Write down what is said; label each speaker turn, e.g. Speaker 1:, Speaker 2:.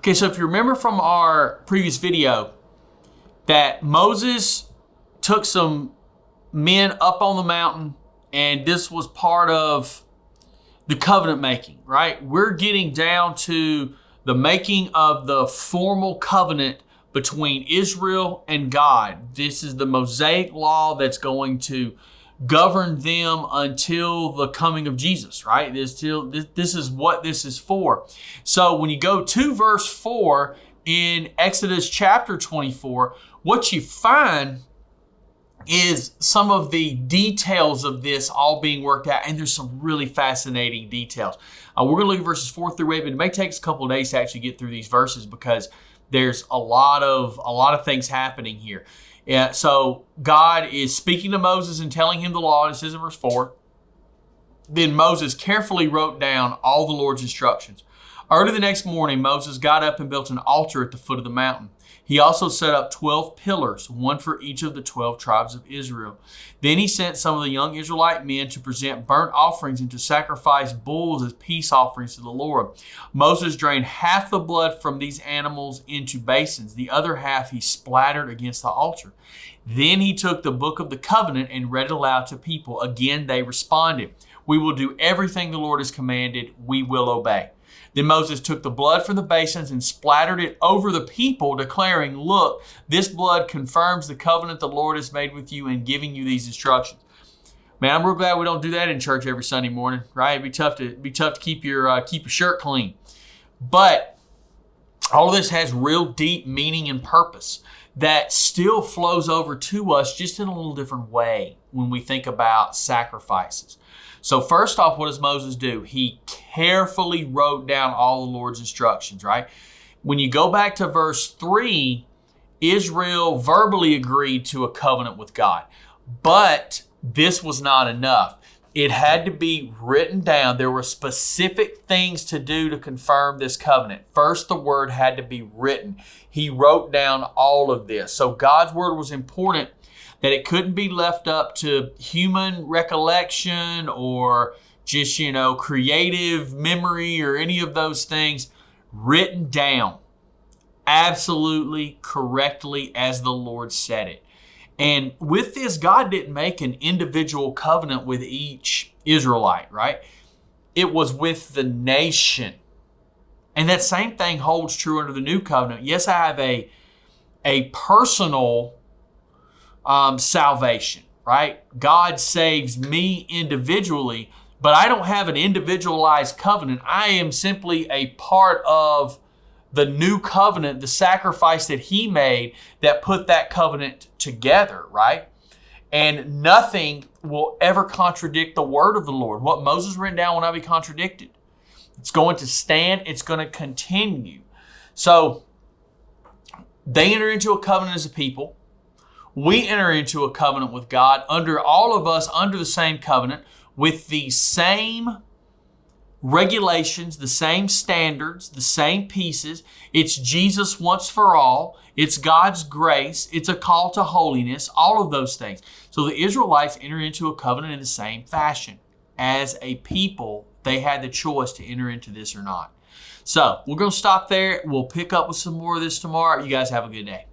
Speaker 1: Okay, so if you remember from our previous video that Moses took some men up on the mountain, and this was part of the covenant making, right? We're getting down to the making of the formal covenant between Israel and God. This is the Mosaic law that's going to govern them until the coming of Jesus, right? This is what this is for. So when you go to verse 4 in Exodus chapter 24, what you find is some of the details of this all being worked out, and there's some really fascinating details. We're going to look at verses 4 through 8, but it may take us a couple of days to actually get through these verses because there's a lot of things happening here. Yeah, so God is speaking to Moses and telling him the law, and it says in verse 4, then Moses carefully wrote down all the Lord's instructions. Early the next morning, Moses got up and built an altar at the foot of the mountain. He also set up 12 pillars, one for each of the 12 tribes of Israel. Then he sent some of the young Israelite men to present burnt offerings and to sacrifice bulls as peace offerings to the Lord. Moses drained half the blood from these animals into basins. The other half he splattered against the altar. Then he took the book of the covenant and read it aloud to people. Again, they responded, "We will do everything the Lord has commanded. We will obey." Then Moses took the blood from the basins and splattered it over the people, declaring, "Look, this blood confirms the covenant the Lord has made with you in giving you these instructions." Man, I'm real glad we don't do that in church every Sunday morning, right? It'd be tough to keep your shirt clean. But all of this has real deep meaning and purpose that still flows over to us just in a little different way when we think about sacrifices. So first off, what does Moses do? He carefully wrote down all the Lord's instructions, right? When you go back to verse 3, Israel verbally agreed to a covenant with God. But this was not enough. It had to be written down. There were specific things to do to confirm this covenant. First, the word had to be written. He wrote down all of this. So God's word was important, that it couldn't be left up to human recollection or just, creative memory or any of those things. Written down absolutely correctly as the Lord said it. And with this, God didn't make an individual covenant with each Israelite, right? It was with the nation. And that same thing holds true under the new covenant. Yes, I have a personal salvation, right? God saves me individually, but I don't have an individualized covenant. I am simply a part of the new covenant, the sacrifice that he made that put that covenant together, right? And nothing will ever contradict the word of the Lord. What Moses written down will not be contradicted. It's going to stand. It's going to continue. So they enter into a covenant as a people. We enter into a covenant with God, under all of us under the same covenant, with the same regulations, the same standards, the same pieces. It's Jesus once for all. It's God's grace. It's a call to holiness, all of those things. So the Israelites enter into a covenant in the same fashion. As a people, they had the choice to enter into this or not. So we're going to stop there. We'll pick up with some more of this tomorrow. You guys have a good day.